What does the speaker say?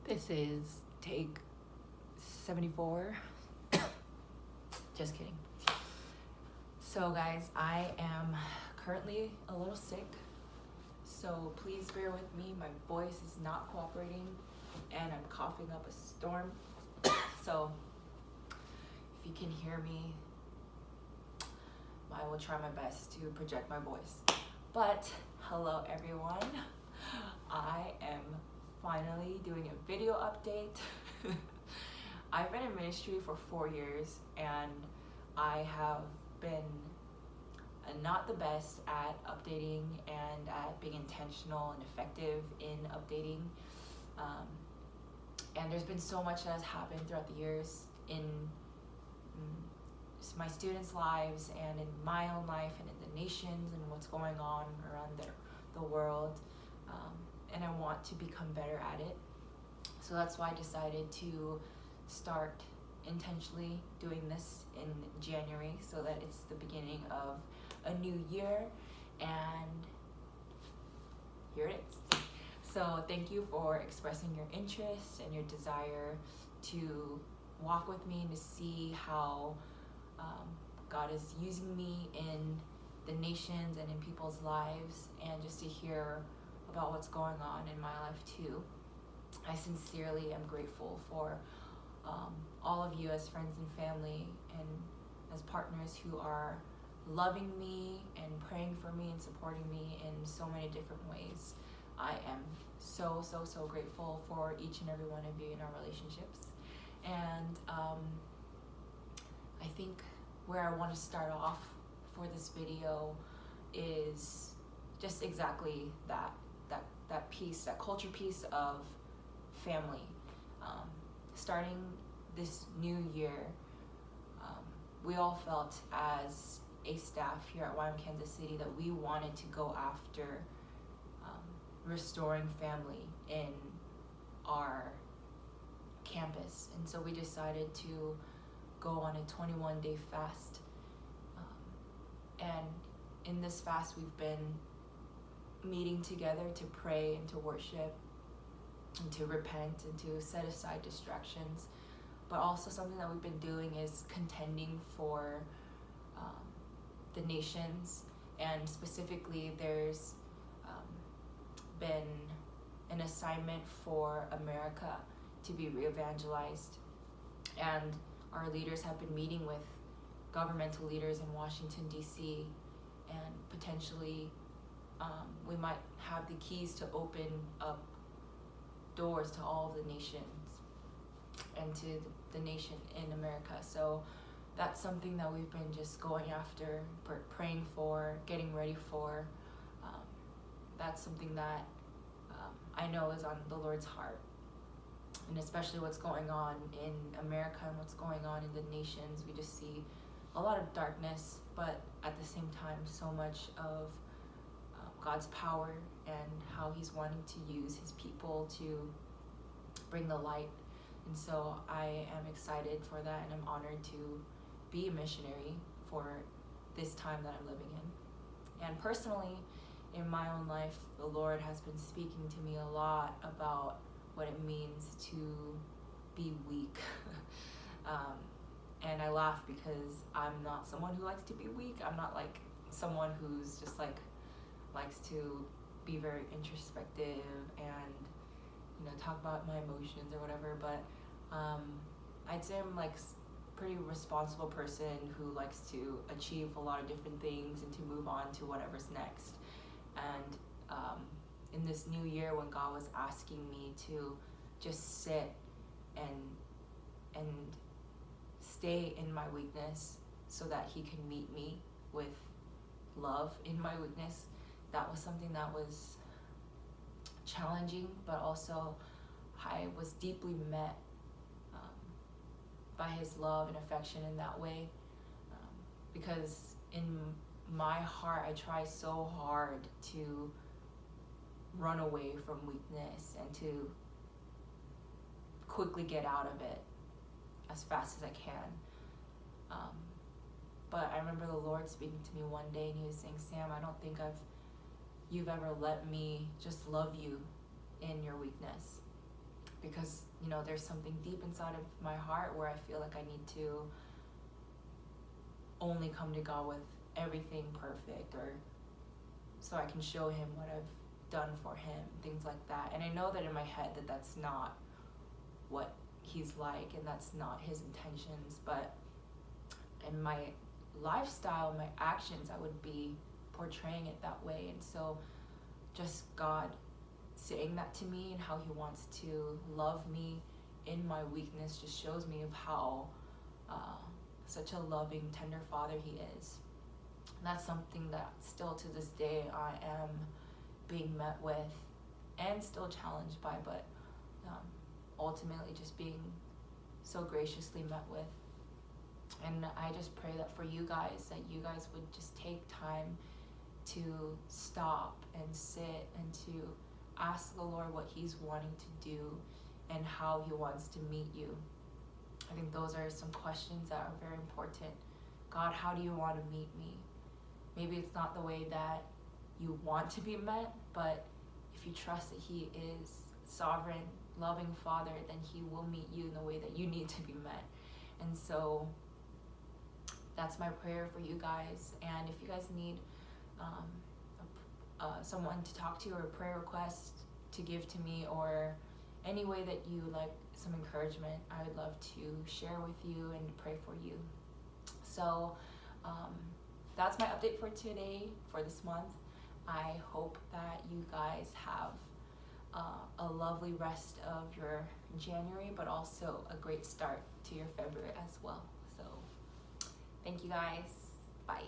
This is take 74. Just kidding. So guys, I am currently a little sick, so please bear with me. My voice is not cooperating and I'm coughing up a storm. So if you can hear me, I will try my best to project my voice. But hello everyone, I am finally doing a video update. I've been in ministry for 4 years and I have been not the best at updating and at being intentional and effective in updating. And there's been so much that has happened throughout the years in my students' lives and in my own life and in the nations and what's going on around the world. And I want to become better at it. So that's why I decided to start intentionally doing this in January, so that it's the beginning of a new year, and here it is. So thank you for expressing your interest and your desire to walk with me and to see how God is using me in the nations and in people's lives, and just to hear about what's going on in my life too. I sincerely am grateful for all of you as friends and family and as partners who are loving me and praying for me and supporting me in so many different ways. I am so grateful for each and every one of you in our relationships. And I think where I want to start off for this video is just exactly that piece, that culture piece of family. Starting this new year, we all felt as a staff here at YWAM Kansas City that we wanted to go after restoring family in our campus. And so we decided to go on a 21-day fast. And in this fast, we've been meeting together to pray and to worship and to repent and to set aside distractions. But also something that we've been doing is contending for the nations, and specifically there's been an assignment for America to be re-evangelized, and our leaders have been meeting with governmental leaders in Washington, D.C., and potentially we might have the keys to open up doors to all of the nations and to the nation in America. So that's something that we've been just going after, praying for, getting ready for. That's something that I know is on the Lord's heart, and especially what's going on in America and what's going on in the nations. We just see a lot of darkness, but at the same time so much of God's power and how he's wanting to use his people to bring the light. And so I am excited for that, and I'm honored to be a missionary for this time that I'm living in. And personally, in my own life, the Lord has been speaking to me a lot about what it means to be weak. And I laugh because I'm not someone who likes to be weak. I'm not like someone who's just like likes to be very introspective and talk about my emotions or whatever, but I'd say I'm like pretty responsible person who likes to achieve a lot of different things and to move on to whatever's next. And in this new year, when God was asking me to just sit and stay in my weakness so that he can meet me with love in my weakness, that was something that was challenging, but also I was deeply met by his love and affection in that way, because in my heart I try so hard to run away from weakness and to quickly get out of it as fast as I can. But I remember the Lord speaking to me one day, and he was saying, Sam, I don't think you've ever let me just love you in your weakness. because, you know, there's something deep inside of my heart where I feel like I need to only come to God with everything perfect, or so I can show him what I've done for him, things like that. And I know that in my head that that's not what he's like, and that's not his intentions, but in my lifestyle, my actions, I would be portraying it that way. And so just God saying that to me and how he wants to love me in my weakness just shows me of how such a loving, tender father he is. And that's something that still to this day I am being met with and still challenged by, but ultimately just being so graciously met with. And I just pray that for you guys, that you guys would just take time to stop and sit and to ask the Lord what he's wanting to do and how he wants to meet you. I think those are some questions that are very important. God, how do you want to meet me? Maybe it's not the way that you want to be met, but if you trust that he is sovereign, loving Father, then he will meet you in the way that you need to be met. And so that's my prayer for you guys. And if you guys need someone to talk to, or a prayer request to give to me, or any way that you like some encouragement, I would love to share with you and pray for you. So that's my update for today, for this month. I hope that you guys have a lovely rest of your January, but also a great start to your February as well. So thank you guys. Bye.